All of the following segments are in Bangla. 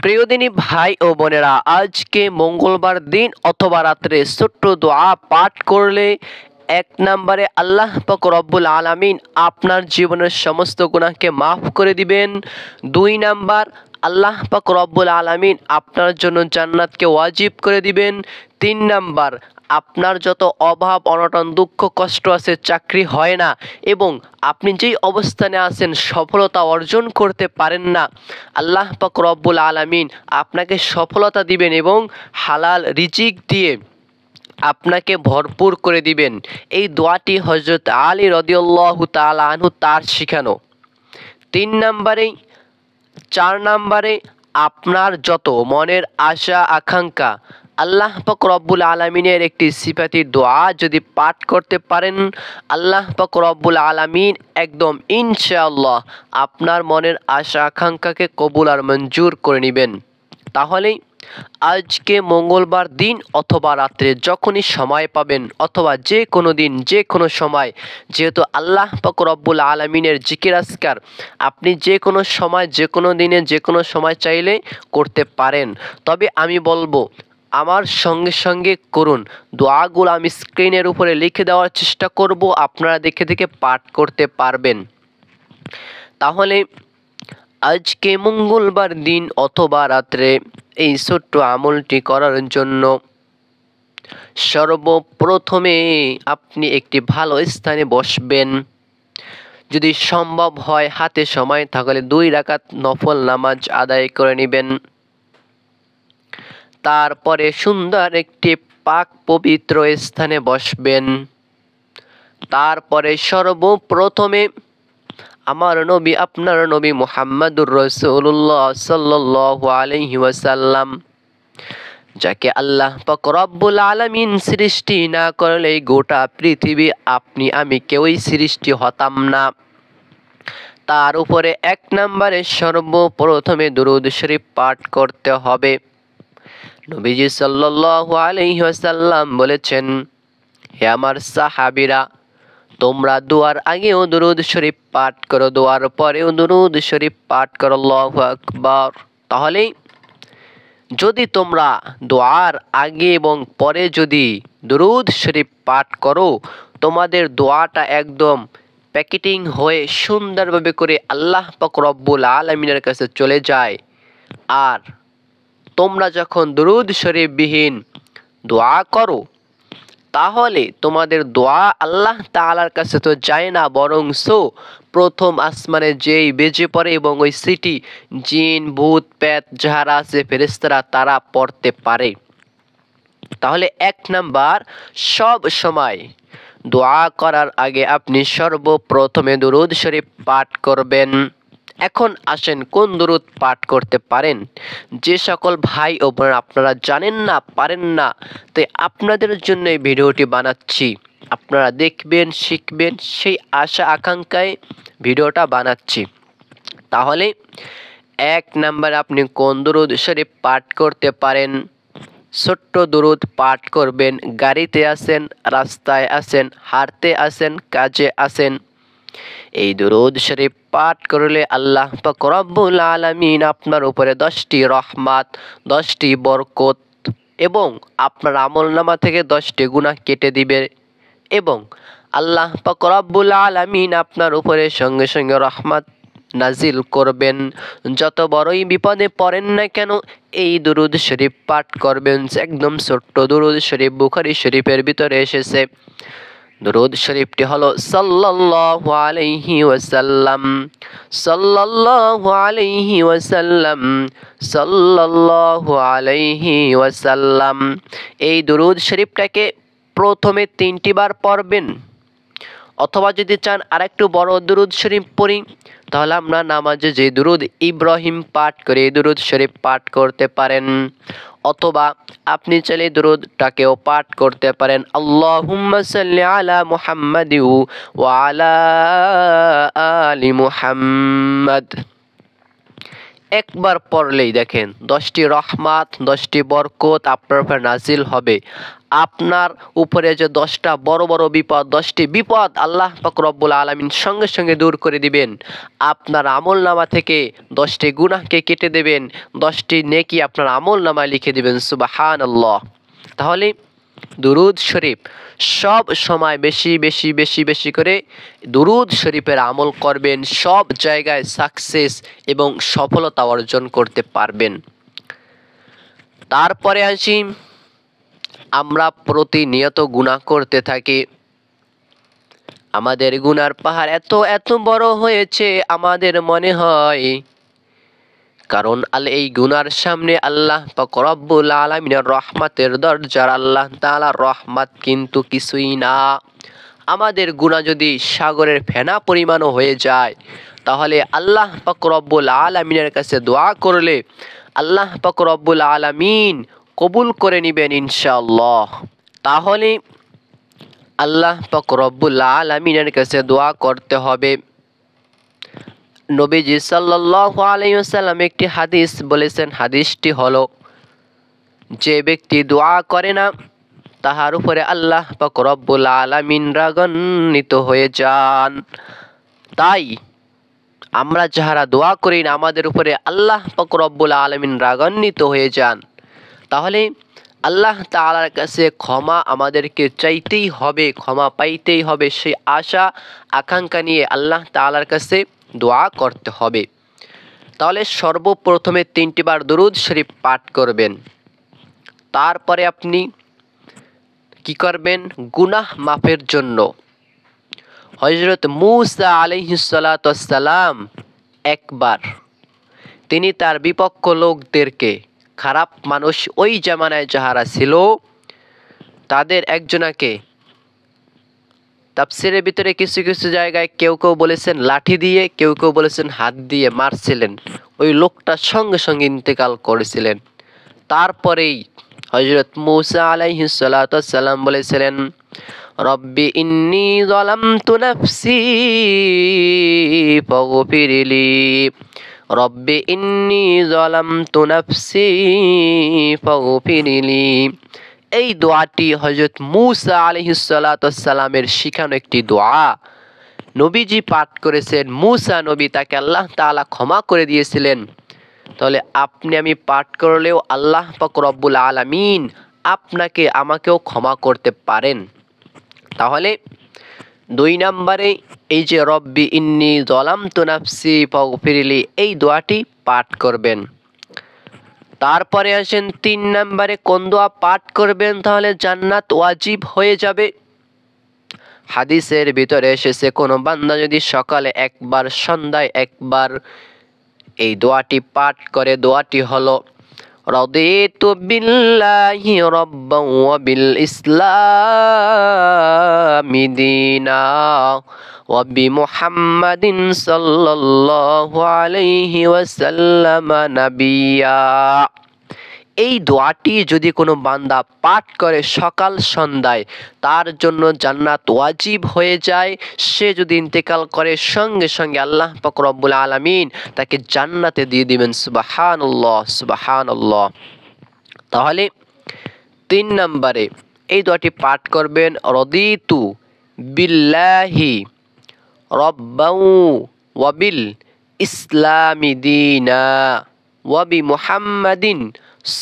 প্রিয় দিনী ভাই ও বোনেরা, আজকে মঙ্গলবার দিন অথবা রাত্রে ছোট্ট দোয়া পাঠ করলে এক নম্বরে আল্লাহ পাক রব্বুল আলামিন আপনার জীবনের সমস্ত গুনাহকে মাফ করে দিবেন। দুই নাম্বার, আল্লাহ পাক রব্বুল আলামিন আপনার জন্য জান্নাতকে ওয়াজিব করে দিবেন। তিন নাম্বার, আপনার যত অভাব অনটন দুঃখ কষ্ট আছে, চাকরি হয় না এবং আপনি যেই অবস্থানে আছেন সফলতা অর্জন করতে পারেন না, আল্লাহ পাক রব্বুল আলামিন আপনাকে সফলতা দিবেন এবং হালাল রিজিক দিয়ে আপনাকে ভরপুর করে দিবেন। এই দোয়াটি হযরত আলী রাদিয়াল্লাহু তাআলা আনহু তার শিখানো। চার নাম্বারে, আপনার যত মনের আশা আকাঙ্ক্ষা আল্লাহ পাক রব্বুল আলামিনের একটি সিফাতি দোয়া যদি পাঠ করতে পারেন, আল্লাহ পাক রব্বুল আলামিন একদম ইনশাআল্লাহ আপনার মনের আশা আকাঙ্ক্ষাকে কবুল আর মঞ্জুর করে নেবেন। তাহলেই আজকে মঙ্গলবার দিন অথবা রাত্রে যখনই সময় পাবেন অথবা যে কোনো দিন যে কোনো সময়, যেহেতু আল্লাহ পাক রব্বুল আলামিনের জিকির আজকার আপনি যে কোনো সময় যে কোনো দিনে যে কোনো সময় চাইলে করতে পারেন। তবে আমি বলবো আমার সঙ্গে সঙ্গে করুন। দোয়াগুলো আমি স্ক্রিনের উপরে লিখে দেওয়ার চেষ্টা করব, আপনারা দেখে দেখে পাঠ করতে পারবেন। তাহলে আজকে মঙ্গলবার দিন অথবা রাত্রে এই ছোট্ট আমলটি করার জন্য সর্বপ্রথমে আপনি একটি ভালো স্থানে বসবেন। যদি সম্ভব হয় হাতে সময় থাকলে 2 রাকাত নফল নামাজ আদায় করে নেবেন। তারপরে সুন্দর একটি পাক পবিত্র স্থানে বসবেন। তারপরে সর্বপ্রথমে আমার নবী আপনার নবী মুহাম্মদুর রাসূলুল্লাহ সাল্লাল্লাহু আলাইহি ওয়াসাল্লাম, যাকে আল্লাহ পাক রব্বুল আলামিন সৃষ্টি না করলে গোটা পৃথিবী আপনি আমি কেউই সৃষ্টি হতাম না, তার উপরে 1 নম্বরে সর্বপ্রথমে দুরূদ শরীফ পাঠ করতে হবে। নবীজি সাল্লাল্লাহু আলাইহি ওয়াসাল্লাম বলেছেন, হে আমার সাহাবীরা, তোমরা দোয়ার আগেও দুরূদ শরীফ পাঠ করো, দোয়ার পরেও দুরূদ শরীফ পাঠ করো। আল্লাহু আকবার। তাহলে যদি তোমরা দোয়ার আগে এবং পরে যদি দুরূদ শরীফ পাঠ করো, তোমাদের দোয়াটা একদম প্যাকেটিং হয়ে সুন্দরভাবে করে আল্লাহ পাক রব্বুল আলামিনের কাছে চলে যায়। আর তোমরা যখন দুরূদ শরীফ বিহীন দোয়া করো, তাহলে তোমাদের দোয়া আল্লাহ তাআলার কাছে তো যায় না, বরংস প্রথম আসমানে যেই বেজে পড়ে এবং ওই সিটি জিন ভূত প্রেত যারা আছে ফেরেশতারা তারা পড়তে পারে। তাহলে 1 নাম্বার, সব সময় দোয়া করার আগে আপনি সর্বপ্রথমে দুরূদ শরীফ পাঠ করবেন। এখন আসেন কোন দুরূদ পাঠ করতে পারেন। যে সকল ভাই ও বোন আপনারা জানেন না পারেন না, তাই আপনাদের জন্য এই ভিডিওটি বানাচ্ছি। আপনারা দেখবেন শিখবেন সেই আশা আকাঙ্ক্ষায় ভিডিওটা বানাচ্ছি। তাহলে 1 নাম্বার আপনি কোন দুরূদ শরীফ পাঠ করতে পারেন। ছোট্ট দুরূদ পাঠ করবেন। গাড়িতে আছেন, রাস্তায় আছেন, হাঁটতে আছেন, কাজে আছেন, এই দুরূদ শরীফ পাঠ করলে আল্লাহ পাক রব্বুল আলামিন আপনার উপরে 10টি রহমত 10টি বরকত এবং আপনার আমলনামা থেকে 10টি গুনাহ কেটে দিবে এবং আল্লাহ পাক রব্বুল আলামিন আপনার উপরে সঙ্গে সঙ্গে রহমত নাজিল করবেন। যত বড়ই বিপদে পড়েন না কেন এই দুরূদ শরীফ পাঠ করবেন। একদম ছোট্ট দুরূদ শরীফ বুখারী শরীফের ভিতরে এসেছে। দুরূদ শরীফটি হলো সাল্লাল্লাহু আলাইহি ওয়াসাল্লাম, সাল্লাল্লাহু আলাইহি ওয়াসাল্লাম, সাল্লাল্লাহু আলাইহি ওয়াসাল্লাম। এই দুরূদ শরীফটাকে প্রথমে 3টি বার পড়বেন, অথবা যদি চান আরেকটু বড় দুরূদ শরীফ পড়ি, তাহলে আমরা নামাজে যে দুরূদ ইব্রাহিম পাঠ করি এই দুরূদ শরীফ পাঠ করতে পারেন, অথবা আপনি চাইলে দুরূদটাকেও পাঠ করতে পারেন। আল্লাহুম্মা সাল্লি আলা মুহাম্মাদি ওয়া আলা আলি মুহাম্মাদ। একবার পড়লেই দেখেন 10টি রহমত 10টি বরকত আপনার উপর নাজিল হবে। আপনার উপরে যে 10টা বড় বড় বিপদ 10টি বিপদ আল্লাহ পাক রব্বুল আলামিন সঙ্গে সঙ্গে দূর করে দিবেন। আপনার আমলনামা থেকে 10টি গুনাহকে কেটে দেবেন, 10টি নেকি আপনার আমলনামায় লিখে দিবেন। সুবহানাল্লাহ। তাহলে দুরুদ শরীফ সব সময় বেশি বেশি বেশি বেশি করে দুরুদ শরীফের আমল করবেন, সব জায়গায় সাকসেস এবং সফলতা অর্জন করতে পারবেন। তারপরে আসি, আমরা প্রতিনিয়ত গুনাহ করতে থাকি। আমাদের গুনার পাহাড় এত এত বড় হয়েছে আমাদের মনে হয়, কারণ এই গুনার সামনে আল্লাহ পাক রব্বুল আলামিনের রহমতের দরজার আল্লাহ তাআলার রহমত কিন্তু কিছুই না। আমাদের গুনাহ যদি সাগরের ফেনা পরিমাণও হয়ে যায়, তাহলে আল্লাহ পাক রব্বুল আলামিনের কাছে দোয়া করলে আল্লাহ পাক রব্বুল আলামিন কবুল করে নেবেন ইনশাআল্লাহ। তাহলে আল্লাহ পাক রব্বুল আলামিনের কাছে দোয়া করতে হবে। নবীজি সাল্লাল্লাহু আলাইহি ওয়াসাল্লাম একটি হাদিস বলেছেন, হাদিসটি হলো, যে ব্যক্তি দোয়া করে না তাহার উপরে আল্লাহ পাক রব্বুল আলামিন রাগান্বিত হয়ে যান। তাই আমরা যারা দোয়া করি না আমাদের উপরে আল্লাহ পাক রব্বুল আলামিন রাগান্বিত হয়ে যান। তাহলে আল্লাহ তাআলার কাছে ক্ষমা আমাদেরকে চাইতেই হবে, ক্ষমা পাইতেই হবে। সেই আশা আকাঙ্ক্ষা নিয়ে আল্লাহ তাআলার কাছে দোয়া করতে হবে। তাহলে সর্বপ্রথমে 3টি বার দুরুদ শরীফ পাঠ করবেন। তারপরে আপনি কি করবেন? গুনাহ মাফের জন্য হযরত মূসা আলাইহিস সালাতু ওয়াস সালাম একবার তিনি তার বিপক্ষ লোকদেরকে, খারাপ মানুষ ওই জামানায় যাহারা ছিল তাদের একজনাকে, তাফসীরের ভিতরে কিছু কিছু জায়গায় কেউ কেউ বলেছেন লাঠি দিয়ে, কেউ কেউ বলেছেন হাত দিয়ে মারছিলেন। ওই লোকটা সঙ্গে সঙ্গে ইন্তেকাল করেছিলেন। তারপরেই হযরত মূসা আলাইহিস সালাতু ওয়াস সালাম বলেছিলেন, রব্বি ইন্নী যালামতু নাফসি ফাগফিরলি, রব্বি ইন্নী যালামতু নাফসি ফাগফিরলি। এই দোয়াটি হযরত মূসা আলাইহিস সালাতু ওয়াস সালামের শিখানো একটি দোয়া। নবীজি পাঠ করেছেন, মূসা নবী, তাকে আল্লাহ তাআলা ক্ষমা করে দিয়েছিলেন। তাহলে আপনি আমি পাঠ করলেও আল্লাহ পাক রব্বুল আলামিন আপনাকে আমাকেও ক্ষমা করতে পারেন। তাহলে 2 নম্বরে এই যে রব্বি ইন্নী যালামতু নাফসি ফাগফিরলি এই দোয়াটি পাঠ করবেন। তারপরে আসেন 3 নম্বরে কোন দোয়া পাঠ করবেন তাহলে জান্নাত ওয়াজিব হয়ে যাবে। হাদিসের ভিতরে এসেছে, কোনো বান্দা যদি সকালে একবার সন্ধ্যায় একবার এই দোয়াটি পাঠ করে, দোয়াটি হলো, রাদিতু বিল্লাহি রাব্বান ওয়া বিল ইসলামি দীনা ওয়া বি মুহাম্মাদিন সাল্লাল্লাহু আলাইহি ওয়াসাল্লাম নাবিয়্যা। এই দোয়াটি যদি কোনো বান্দা পাঠ করে সকাল সন্ধ্যায়, তার জন্য জান্নাত ওয়াজিব হয়ে যায়। সে যদি ইন্তেকাল করে সঙ্গে সঙ্গে আল্লাহ পাক রব্বুল আলামিন তাকে জান্নাতে দিয়ে দিবেন। সুবহানাল্লাহ সুবহানাল্লাহ। তাহলে 3 নম্বরে এই দোয়াটি পাঠ করবেন, রাদিতু বিল্লাহি রাব্বান ওয়া বিল ইসলামি দীনা ওয়া বি মুহাম্মাদিন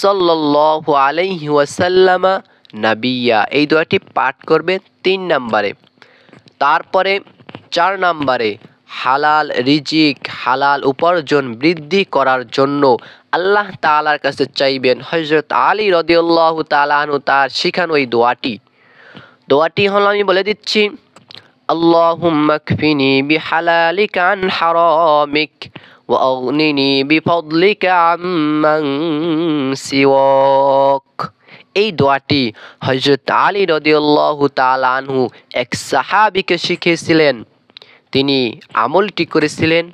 সাল্লাল্লাহু আলাইহি ওয়াসাল্লাম নাবিয়্যা। এই দোয়াটি পাঠ করবে 3 নম্বরে। তারপরে 4 নম্বরে হালাল রিজিক, হালাল উপার্জন বৃদ্ধি করার জন্য আল্লাহ তাআলার কাছে চাইবেন। হযরত আলী রাদিয়াল্লাহু তাআলা আনহু তার শিখানো এই দোয়াটি হলো, আমি বলে দিচ্ছি, আল্লাহুম্মা কফিনি বিহালালিকা আন হারামিক ওয়া আগনিনি বিফদলিকা আম্মান সিওয়াক। এই দোয়াটি হযরত আলী রাদিয়াল্লাহু তাআলা আনহু এক সাহাবীকে শিখিয়েছিলেন। তিনি আমলটি করেছিলেন,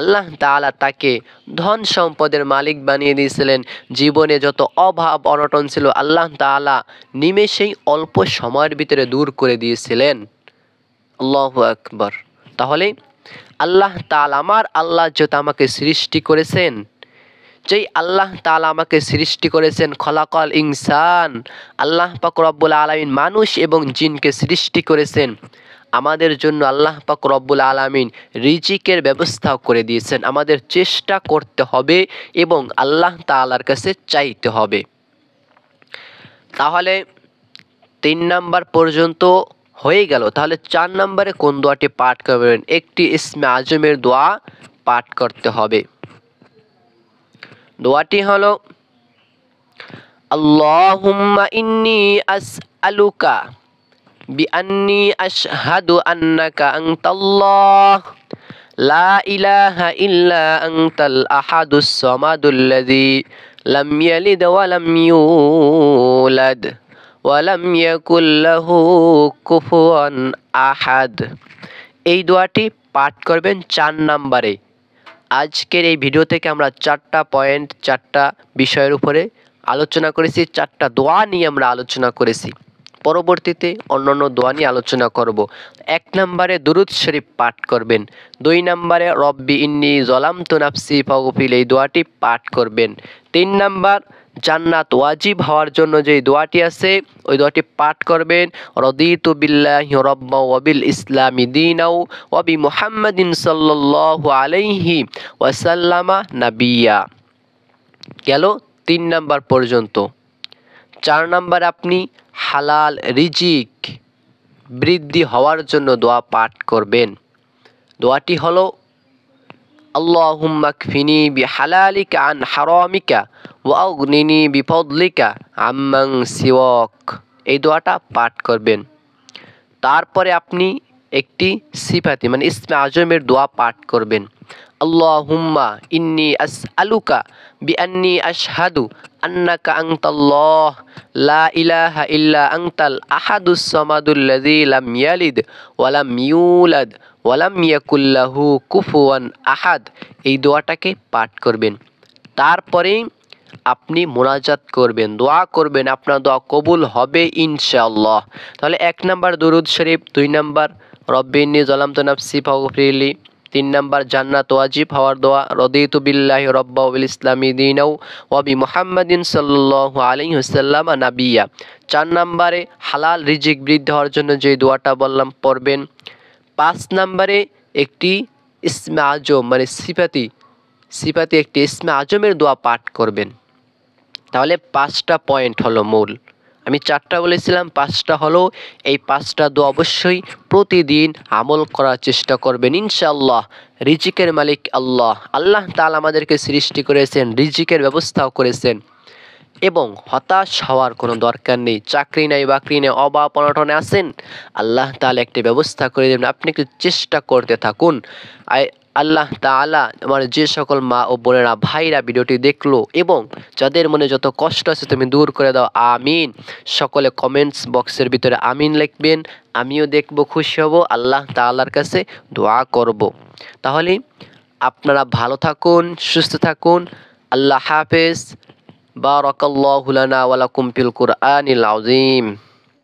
আল্লাহ তাআলা তাকে ধন সম্পদের মালিক বানিয়ে দিয়েছিলেন। জীবনে যত অভাব অনটন ছিল আল্লাহ তাআলা নিমেষেই অল্প সময়ের ভিতরে দূর করে দিয়েছিলেন। আল্লাহু আকবার। তাহলে আল্লাহ তাআলা, আমার আল্লাহ যেহেতু আমাকে সৃষ্টি করেছেন, যেই আল্লাহ তাআলা আমাকে সৃষ্টি করেছেন, খলাকাল ইনসান, আল্লাহ পাক রব্বুল আলামিন মানুষ এবং জিনকে সৃষ্টি করেছেন, আমাদের জন্য আল্লাহ পাক রব্বুল আলামিন রিজিকের ব্যবস্থাও করে দিয়েছেন। আমাদের চেষ্টা করতে হবে এবং আল্লাহ তাআলার কাছে চাইতে হবে। তাহলে 3 নাম্বার পর্যন্ত হয়ে গেল। তাহলে 4 নম্বরে কোন দোয়াটি পাঠ করবেন? একটি ইসমে আজমের দোয়া পাঠ করতে হবে। দোয়াটি হলো আল্লাহুম্মা ইন্নী আসআলুকা বিআন্নী আশহাদু আন্নাকা আনতাল্লাহ লা ইলাহা ইল্লা আনতাল আহাদুস সামাদুল্লাযী লাম ইয়ালিদ ওয়া লাম ইউলাদ ওয়া লাম ইয়াকুল লাহু কুফুয়ান আহাদ। এই দোয়াটি পাঠ করবেন 4 নম্বরে। আজকের এই ভিডিও থেকে আমরা 4টা পয়েন্ট, 4টা বিষয়ের উপরে আলোচনা করেছি, 4টা দোয়া নিয়ে আমরা আলোচনা করেছি। পরবর্তীতে অন্যান্য দোয়া নিয়ে আলোচনা করব। 1 নম্বরে দুরূদ শরীফ পাঠ করবেন। 2 নম্বরে রব্বি ইন্নী যালামতু নাফসি ফাগফির, এই দোয়াটি পাঠ করবেন। 3 নাম্বার জান্নাত ওয়াজিব হওয়ার জন্য যে দোয়াটি আছে ওই দোয়াটি পাঠ করবেন। রাদিতু বিল্লাহি রাব্বা ওয়া বিল ইসলামি দীনাও ওয়া বি মুহাম্মাদিন সাল্লাল্লাহু আলাইহি ওয়াসাল্লামা নাবিয়্যা। গেল 3 নাম্বার পর্যন্ত। 4 নাম্বার আপনি হালাল রিজিক বৃদ্ধি হওয়ার জন্য দোয়া পাঠ করবেন। দোয়াটি হলো আল্লাহুম্মা কফিনি বিহালালিকা আন হারামিকা ওয়া আগনিনি বিফদলিকা আম্মান সিওয়াক, এই দোয়াটা পাঠ করবেন। তারপরে আপনি একটি সিফাতি মানে ইসমে আজমের দোয়া পাঠ করবেন। আল্লাহুম্মা ইন্নী আসআলুকা বিআন্নী আশহাদু আন্নাকা আনতাল্লাহ লা ইলাহা ইল্লা আনতাল আহাদুস সামাদুল্লাযী লাম ইয়ালিদ ওয়া লাম ইউলাদ ওয়া লাম ইয়াকুল লাহু কুফুয়ান আহাদ, এই দোয়াটাকে পাঠ করবেন। তারপরেই আপনি মুনাজাত করবেন, দোয়া করবেন, আপনার দোয়া কবুল হবে ইনশাআল্লাহ। তাহলে 1 নাম্বার দুরূদ শরীফ, 2 নাম্বার রব্বি ইন্নী যালামতু নাফসি ফাগফিরলি, 3 নাম্বার জান্নাত ওয়াজিব হওয়ার দোয়া রাদিতু বিল্লাহি রাব্বা ওয়া বিল ইসলামি দীনাও ওয়া বি মুহাম্মাদিন সাল্লাল্লাহু আলাইহি ওয়াসাল্লাম নাবিয়্যা। 4 নাম্বারে হালাল রিজিক বৃদ্ধি হওয়ার জন্য যে দোয়াটা বললাম পড়বেন। 5 নাম্বারে একটি ইসমে আজম মানে সিফাতি একটি ইসমে আজমের দোয়া পাঠ করবেন। তাহলে 5টা পয়েন্ট হলো মূল। আমি 4টা বলেছিলাম, 5টা হলো। এই 5টা দোয়া অবশ্যই প্রতিদিন আমল করার চেষ্টা করবেন ইনশাআল্লাহ। রিজিকের মালিক আল্লাহ, আল্লাহ তাআলা আমাদেরকে সৃষ্টি করেছেন, রিজিকের ব্যবস্থাও করেছেন এবং হতাশ হওয়ার কোনো দরকার নেই। চাকরি নাই, বাকরি নেই, অভাব অনটনে আছেন, আল্লাহ তাআলা একটি ব্যবস্থা করে দেবেন। আপনি একটু চেষ্টা করতে থাকুন। আল্লাহ তাআলা আমার যে সকল মা ও বোনেরা ভাইরা ভিডিওটি দেখলো এবং যাদের মনে যত কষ্ট আছে তুমি দূর করে দাও, আমিন। সকলে কমেন্টস বক্সের ভিতরে আমিন লিখবেন, আমিও দেখব, খুশি হব, আল্লাহ তাআলার কাছে দোয়া করব। তাহলে আপনারা ভালো থাকুন, সুস্থ থাকুন। আল্লাহ হাফেজ। বারাকাল্লাহু লানা ওয়া লাকুম ফিল কুরআনিল আযীম।